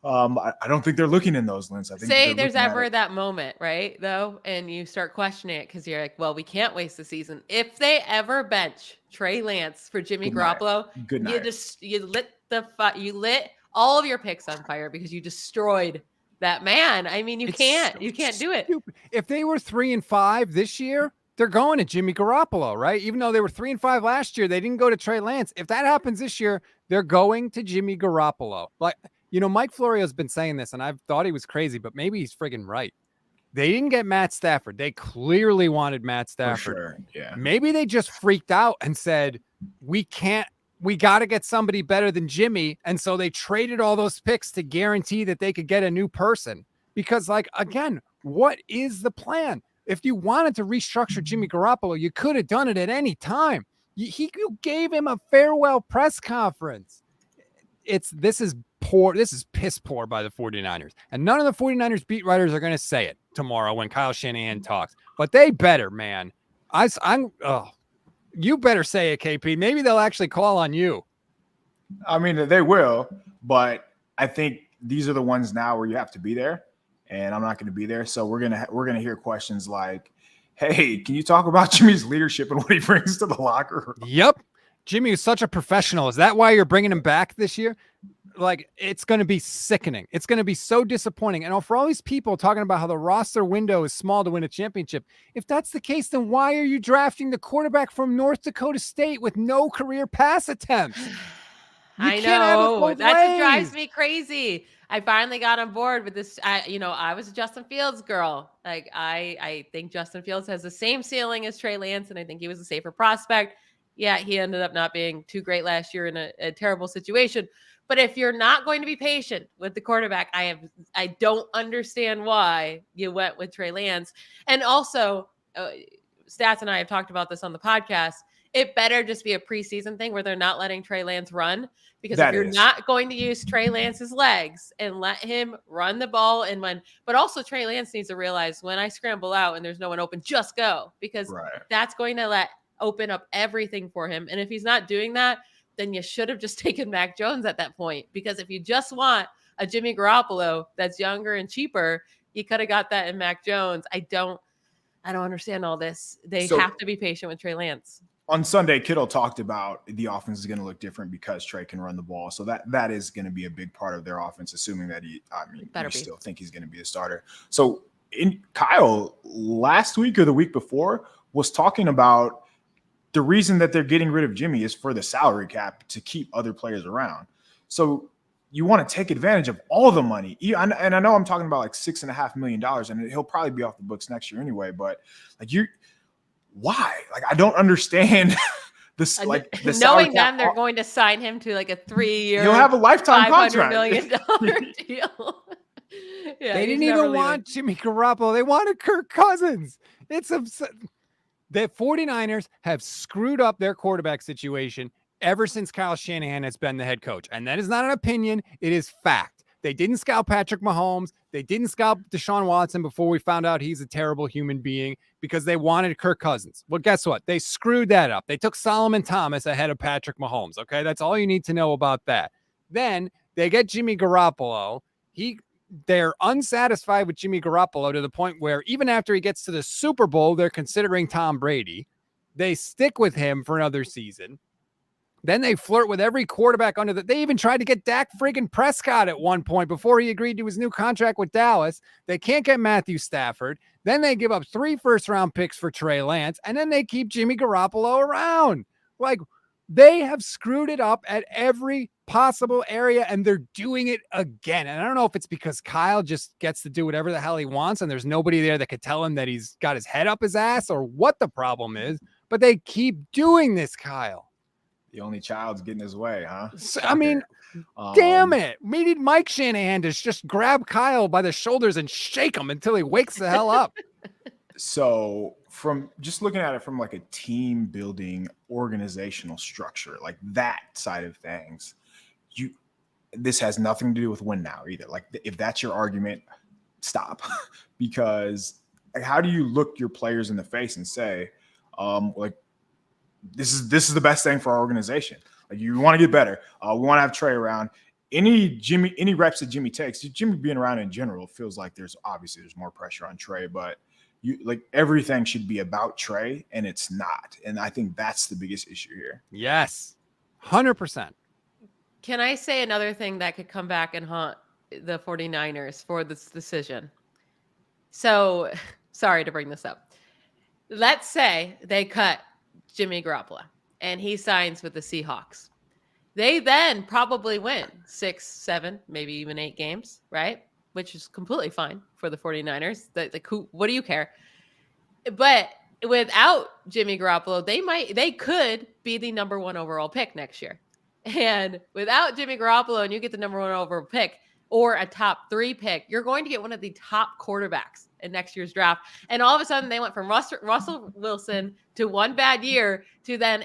I don't think they're looking in those lenses. I think
say there's ever that moment, right, though, and you start questioning it because you're like, well, we can't waste the season. If they ever bench Trey Lance for Jimmy Garoppolo, you lit all of your picks on fire because you destroyed that man. I mean, you can't do it.
If they were 3-5 this year, they're going to Jimmy Garoppolo, right? Even though they were 3-5 last year, they didn't go to Trey Lance. If that happens this year, they're going to Jimmy Garoppolo. Like, Mike Florio's been saying this, and I've thought he was crazy, but maybe he's friggin' right. They didn't get Matt Stafford. They clearly wanted Matt Stafford.
For sure. Yeah.
Maybe they just freaked out and said, we got to get somebody better than Jimmy. And so they traded all those picks to guarantee that they could get a new person. Because, like, again, what is the plan? If you wanted to restructure Jimmy Garoppolo, you could have done it at any time. You gave him a farewell press conference. This is poor. This is piss poor by the 49ers. And none of the 49ers beat writers are going to say it tomorrow when Kyle Shanahan talks. But they better, man. You better say it, KP. Maybe they'll actually call on you.
I mean, they will, but I think these are the ones now where you have to be there, and I'm not going to be there. So we're gonna hear questions like, "Hey, can you talk about Jimmy's leadership and what he brings to the locker room?"
Yep, Jimmy is such a professional. Is that why you're bringing him back this year? Like, it's going to be sickening. It's going to be so disappointing. And for all these people talking about how the roster window is small to win a championship, if that's the case, then why are you drafting the quarterback from North Dakota State with no career pass attempts?
I know. That's what drives me crazy. I finally got on board with this. I was a Justin Fields girl. Like, I think Justin Fields has the same ceiling as Trey Lance, and I think he was a safer prospect. Yeah, he ended up not being too great last year in a terrible situation. But if you're not going to be patient with the quarterback, I don't understand why you went with Trey Lance. And also, Stats and I have talked about this on the podcast. It better just be a preseason thing where they're not letting Trey Lance run. Because if you're not going to use Trey Lance's legs and let him run the ball, but also Trey Lance needs to realize when I scramble out and there's no one open, just go. Because that's going to open up everything for him. And if he's not doing that, then you should have just taken Mac Jones at that point. Because if you just want a Jimmy Garoppolo that's younger and cheaper, you could have got that in Mac Jones. I don't understand all this. They have to be patient with Trey Lance.
On Sunday, Kittle talked about the offense is going to look different because Trey can run the ball. So that is going to be a big part of their offense, assuming that you still think he's going to be a starter. So Kyle last week or the week before was talking about the reason that they're getting rid of Jimmy is for the salary cap to keep other players around. So you want to take advantage of all the money. And I know I'm talking about like $6.5 million, and he'll probably be off the books next year anyway. But like why? Like, I don't understand this. Like, the
knowing
salary cap,
them, they're going to sign him to like a 3-year,
he'll have a lifetime
$500
contract.
million deal. Yeah,
They
he's
didn't
never
even
leaving.
want Jimmy Garoppolo. They wanted Kirk Cousins. It's upset. The 49ers have screwed up their quarterback situation ever since Kyle Shanahan has been the head coach. And that is not an opinion. It is fact. They didn't scout Patrick Mahomes. They didn't scout Deshaun Watson before we found out he's a terrible human being because they wanted Kirk Cousins. Well, guess what? They screwed that up. They took Solomon Thomas ahead of Patrick Mahomes. Okay, that's all you need to know about that. Then they get Jimmy Garoppolo. They're unsatisfied with Jimmy Garoppolo to the point where even after he gets to the Super Bowl, they're considering Tom Brady. They stick with him for another season. Then they flirt with every quarterback under they even tried to get Dak friggin' Prescott at one point before he agreed to his new contract with Dallas. They can't get Matthew Stafford. Then they give up 3 first-round picks for Trey Lance, and then they keep Jimmy Garoppolo around. Like, they have screwed it up at every possible area, and they're doing it again. And I don't know if it's because Kyle just gets to do whatever the hell he wants, and there's nobody there that could tell him that he's got his head up his ass or what the problem is, but they keep doing this, Kyle.
The only child's getting his way, huh?
So, I mean, damn it. We need Mike Shanahan to just grab Kyle by the shoulders and shake him until he wakes the hell up.
So from just looking at it from like a team building organizational structure, like that side of things, this has nothing to do with win now either. Like, if that's your argument, stop. Because like, how do you look your players in the face and say, like, this is the best thing for our organization. Like, you want to get better. We want to have Trey around. Any reps that Jimmy takes, Jimmy being around in general feels like there's more pressure on Trey, but everything should be about Trey, and it's not. And I think that's the biggest issue here.
Yes, 100%.
Can I say another thing that could come back and haunt the 49ers for this decision? So, sorry to bring this up. Let's say they cut Jimmy Garoppolo and he signs with the Seahawks. They then probably win 6, 7, maybe even 8 games, right? Which is completely fine for the 49ers. What do you care? But without Jimmy Garoppolo, they could be the number 1 overall pick next year. And without Jimmy Garoppolo and you get the number 1 overall pick or a top 3 pick, you're going to get one of the top quarterbacks in next year's draft. And all of a sudden they went from Russell Wilson to one bad year to then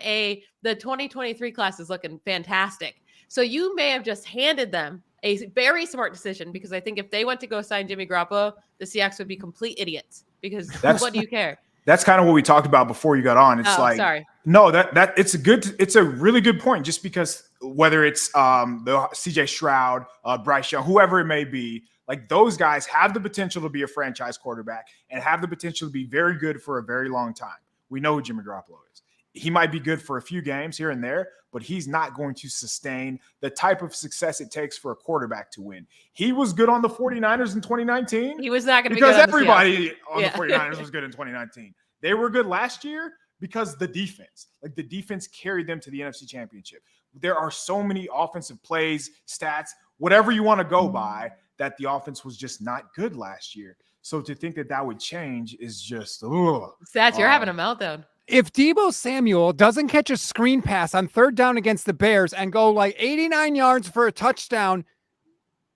the 2023 class is looking fantastic. So you may have just handed them a very smart decision, because I think if they went to go sign Jimmy Garoppolo, the Seahawks would be complete idiots, because what do you care?
That's kind of what we talked about before you got on. It's
sorry.
No, that it's a really good point, just because whether it's the CJ Stroud, Bryce Young, whoever it may be, like, those guys have the potential to be a franchise quarterback and have the potential to be very good for a very long time. We know who Jimmy Garoppolo is. He might be good for a few games here and there, but he's not going to sustain the type of success it takes for a quarterback to win. He was good on the 49ers in 2019.
He was not going to be
good
because
everybody on the 49ers was good in 2019. They were good last year because the defense carried them to the NFC Championship. There are so many offensive plays, stats, whatever you want to go by, that the offense was just not good last year. So to think that would change is just,
Stats, you're having a meltdown.
If Deebo Samuel doesn't catch a screen pass on 3rd down against the Bears and go like 89 yards for a touchdown,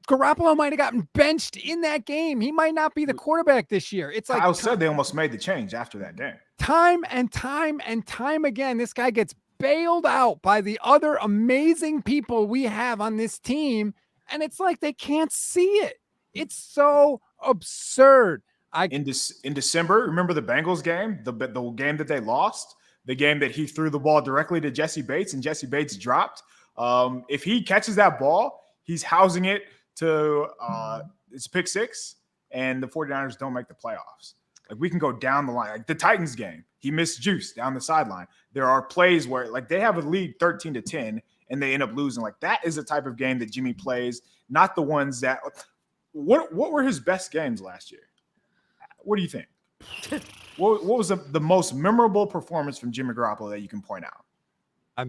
Garoppolo might have gotten benched in that game. He might not be the quarterback this year. It's like
Kyle said, they almost made the change after that game.
Time and time again, this guy gets bailed out by the other amazing people we have on this team, and it's like they can't see it. It's so absurd.
In December, remember the Bengals game, the game that they lost, the game that he threw the ball directly to Jesse Bates and Jesse Bates dropped. If he catches that ball, he's housing it to it's pick 6, and the 49ers don't make the playoffs. Like, we can go down the line. Like the Titans game, he missed juice down the sideline. There are plays where, like, they have a lead 13-10 and they end up losing. Like, that is the type of game that Jimmy plays, not the ones that what were his best games last year? What do you think? What was the most memorable performance from Jimmy Garoppolo that you can point out?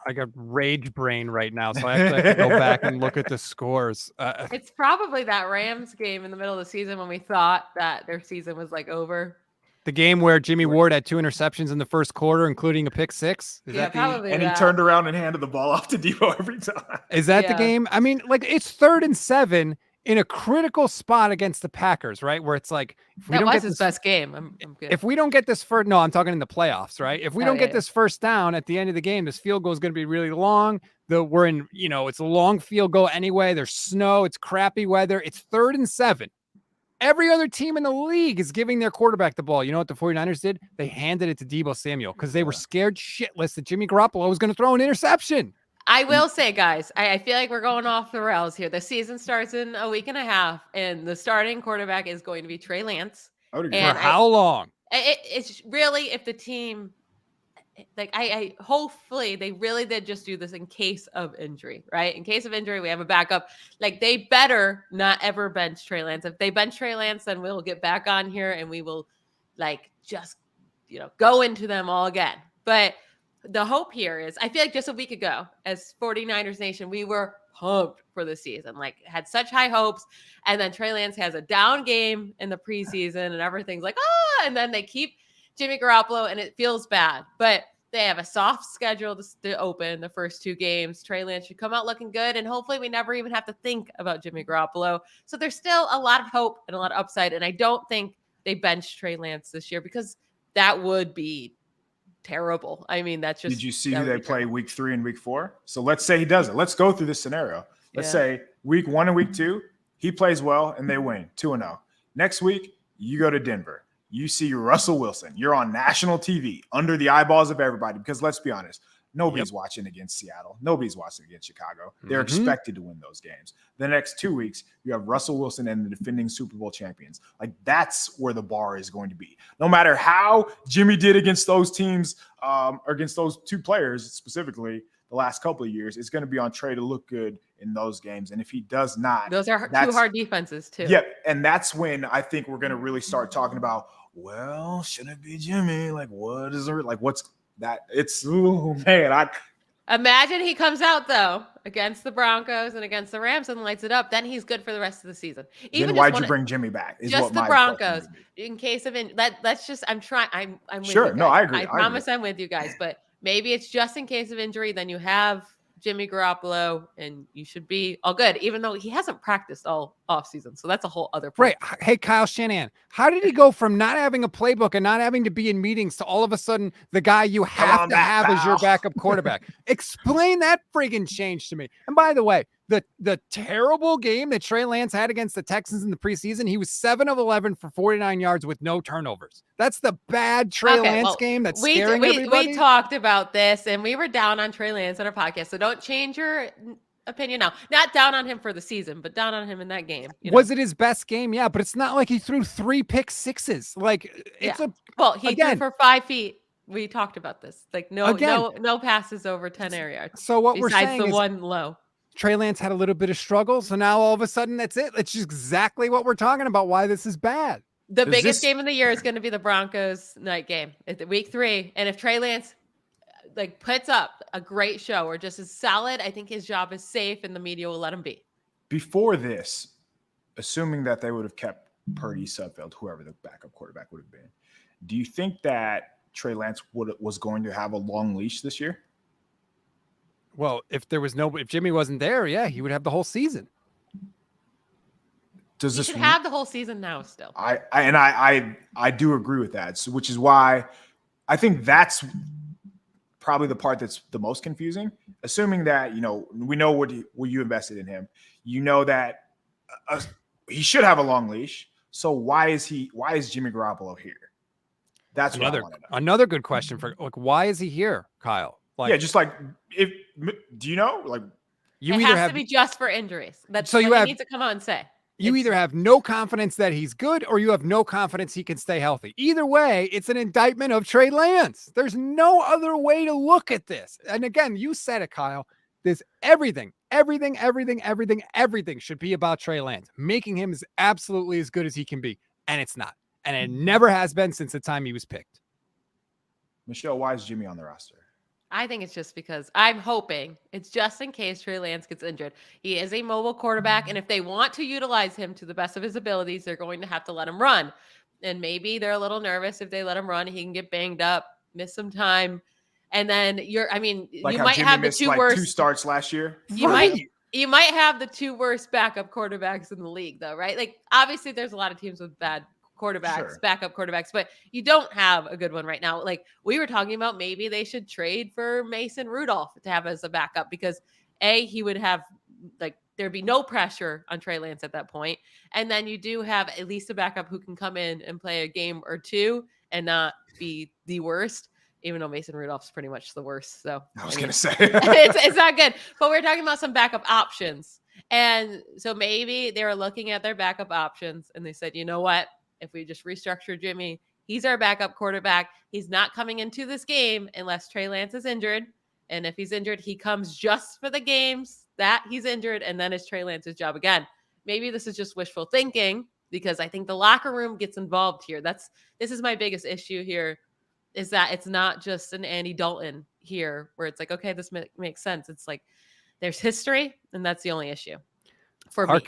I got rage brain right now, so I have to go back and look at the scores.
It's probably that Rams game in the middle of the season when we thought that their season was like over.
The game where Jimmy
Right.
Ward had 2 interceptions in the first quarter, including a pick six. Is that the
probably
And he
that.
turned around and handed the ball off to Debo every time.
Is that the
Yeah.
game? I mean, like it's 3rd and 7 in a critical spot against the Packers, right? Where it's like if we
That
don't
was
get
his
this,
best game. I'm good.
if we don't get this first, no, I'm talking in the playoffs, right? If we
Oh,
don't
yeah,
get this first down at the end of the game, this field goal is going to be really long. We're in, it's a long field goal anyway. There's snow, it's crappy weather. It's 3rd and 7. Every other team in the league is giving their quarterback the ball. You know what the 49ers did? They handed it to Deebo Samuel because they were scared shitless that Jimmy Garoppolo was going to throw an interception.
I will say, guys, I feel like we're going off the rails here. The season starts in a week and a half, and the starting quarterback is going to be Trey Lance.
I would agree.
And
For how long?
It's really if the team, like I hopefully they really did just do this in case of injury, right? In case of injury, we have a backup. Like they better not ever bench Trey Lance. If they bench Trey Lance, then we'll get back on here and we will like just go into them all again. But the hope here is I feel like just a week ago, as 49ers Nation, we were pumped for the season, like had such high hopes. And then Trey Lance has a down game in the preseason and everything's like, and then they keep Jimmy Garoppolo and it feels bad, but they have a soft schedule to open the first 2 games. Trey Lance should come out looking good. And hopefully we never even have to think about Jimmy Garoppolo. So there's still a lot of hope and a lot of upside. And I don't think they bench Trey Lance this year because that would be terrible. I mean, that's just.
Did you see who they play week 3 and week 4? So let's say he does it. Let's go through this scenario. Let's say week 1 and week 2, he plays well and they win 2-0. Next week, you go to Denver. You see Russell Wilson. You're on national TV under the eyeballs of everybody because let's be honest, nobody's watching against Seattle. Nobody's watching against Chicago. They're expected to win those games. The next 2 weeks, you have Russell Wilson and the defending Super Bowl champions. Like that's where the bar is going to be. No matter how Jimmy did against those teams, or against those 2 players specifically, the last couple of years, it's going to be on Trey to look good in those games. And if he does not,
those are 2 hard defenses too.
Yep. And that's when I think we're going to really start talking about, well, should it be Jimmy? Like, what is it? Like, what's that? It's, oh man,
Imagine he comes out though against the Broncos and against the Rams and lights it up. Then he's good for the rest of the season.
Then why'd you bring Jimmy back?
Just the Broncos in case of that's just. I'm trying. I'm with
sure.
You
No, I agree.
I promise I'm with you guys. But maybe it's just in case of injury. Then you have Jimmy Garoppolo, and you should be all good, even though he hasn't practiced all offseason. So that's a whole other point.
Right. Hey, Kyle Shanahan, how did he go from not having a playbook and not having to be in meetings to all of a sudden the guy you have to have as your backup quarterback? Explain that friggin' change to me. And by the way, the terrible game that Trey Lance had against the Texans in the preseason, he was 7 of 11 for 49 yards with no turnovers. That's the bad Trey Lance game that's scaring everybody.
We talked about this, and we were down on Trey Lance on our podcast, so don't change your opinion now. Not down on him for the season, but down on him in that game.
Was it his best game? Yeah, but it's not like he threw 3 pick sixes. Like it's
he threw for 5 feet. We talked about this. Like no passes over 10 air yards.
So what we're saying
the
is
one low.
Trey Lance had a little bit of struggle, so now all of a sudden that's it. It's just exactly what we're talking about. Why this is bad.
The biggest game of the year is going to be the Broncos night game at week 3, and if Trey Lance puts up a great show or just as solid, I think his job is safe, and the media will let him be.
Before this, assuming that they would have kept Purdy, Sudfeld, whoever the backup quarterback would have been, do you think that Trey Lance was going to have a long leash this year?
Well, if Jimmy wasn't there, yeah, he would have the whole season.
He should have the whole season now still.
I do agree with that, which is why I think that's probably the part that's the most confusing. Assuming that, we know what you invested in him. You know that he should have a long leash. So why is Jimmy Garoppolo here? That's what I want to know.
Another good question for why is he here, Kyle?
Do you know?
It has to be just for injuries. That's so you need to come out and say.
You either have no confidence that he's good or you have no confidence he can stay healthy. Either way, it's an indictment of Trey Lance. There's no other way to look at this. And again, you said it, Kyle. There's everything should be about Trey Lance, making him absolutely as good as he can be. And it's not. And it never has been since the time he was picked.
Michelle, why is Jimmy on the roster?
I think it's just because I'm hoping it's just in case Trey Lance gets injured. He is a mobile quarterback, and if they want to utilize him to the best of his abilities, they're going to have to let him run. and maybe they're a little nervous if they let him run. He can get banged up, miss some time. And then you might
Jimmy
have the
missed,
two
like,
worst
2 starts last year.
You might have the 2 worst backup quarterbacks in the league, though, right? Like, obviously, there's a lot of teams with bad quarterbacks,
Sure.
backup quarterbacks, but you don't have a good one right now. Like, we were talking about maybe they should trade for Mason Rudolph to have as a backup because he would have, like, there'd be no pressure on Trey Lance at that point. And then you do have at least a backup who can come in and play a game or 2 and not be the worst. Even though Mason Rudolph's pretty much the worst. So
I was going to say.
it's not good. But we're talking about some backup options. And so maybe they were looking at their backup options and they said, you know what? If we just restructure Jimmy, he's our backup quarterback. He's not coming into this game unless Trey Lance is injured. And if he's injured, he comes just for the games that he's injured. And then it's Trey Lance's job again. Maybe this is just wishful thinking because I think the locker room gets involved here. This is my biggest issue here. Is that it's not just an Andy Dalton here where it's like, okay, this makes sense. It's like there's history, and that's the only issue for me.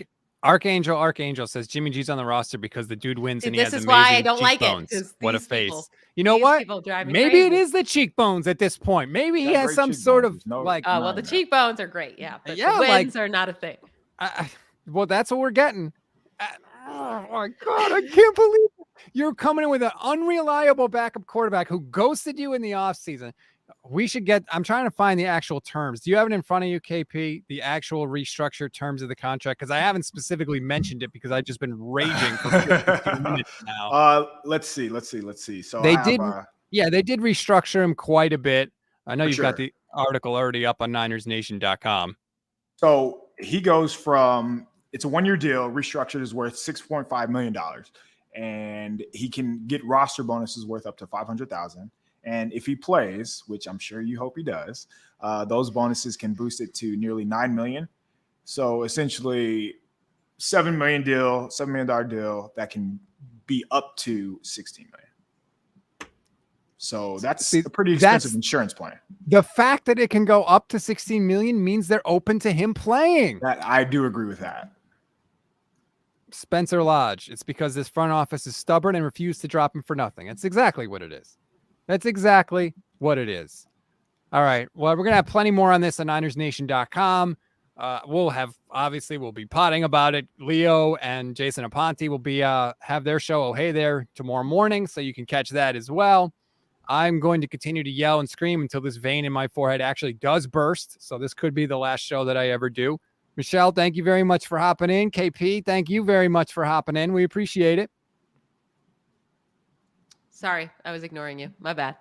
Archangel says Jimmy G's on the roster because the dude wins and he has amazing
why I don't
cheekbones.
like it.
What a face. You know what? Maybe it is the cheekbones at this point. Maybe he has some sort of
the cheekbones are great. Yeah. But
yeah,
the wins are not a thing.
Well, that's what we're getting. Oh my God, I can't believe it. You're coming in with an unreliable backup quarterback who ghosted you in the offseason. I'm trying to find the actual terms. Do you have it in front of you, KP? The actual restructured terms of the contract? Because I haven't specifically mentioned it because I've just been raging for 15 minutes now.
Let's see. So
they did restructure him quite a bit. I know you've got the article already up on NinersNation.com.
So he goes from, it's a 1-year deal. Restructured is worth $6.5 million. And he can get roster bonuses worth up to $500,000. And if he plays, which I'm sure you hope he does, those bonuses can boost it to nearly $9 million. So essentially, $7 million deal that can be up to $16 million. So that's a pretty expensive insurance plan.
The fact that it can go up to $16 million means they're open to him playing.
That I do agree with that.
Spencer Lodge. It's because this front office is stubborn and refused to drop him for nothing. That's exactly what it is. All right. Well, we're going to have plenty more on this on NinersNation.com. We'll be potting about it. Leo and Jason Aponte will be have their show, Oh Hey There, tomorrow morning, so you can catch that as well. I'm going to continue to yell and scream until this vein in my forehead actually does burst. So this could be the last show that I ever do. Michelle, thank you very much for hopping in. KP, thank you very much for hopping in. We appreciate it.
Sorry, I was ignoring you. My bad.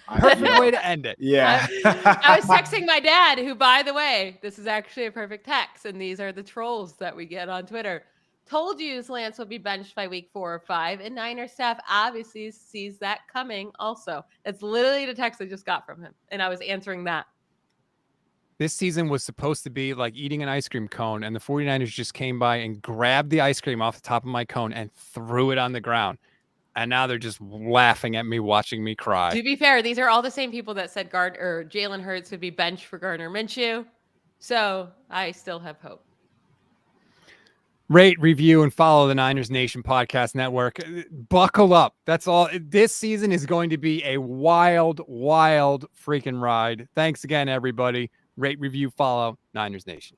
Perfect way to end it.
Yeah.
I was texting my dad, who, by the way, this is actually a perfect text, and these are the trolls that we get on Twitter. Told you Lance will be benched by week 4 or 5, and Niner staff obviously sees that coming also. That's literally the text I just got from him, and I was answering that.
This season was supposed to be like eating an ice cream cone, and the 49ers just came by and grabbed the ice cream off the top of my cone and threw it on the ground. And now they're just laughing at me, watching me cry.
To be fair, these are all the same people that said Jalen Hurts would be benched for Gardner Minshew. So I still have hope.
Rate, review, and follow the Niners Nation Podcast Network. Buckle up. That's all. This season is going to be a wild, wild freaking ride. Thanks again, everybody. Rate, review, follow Niners Nation.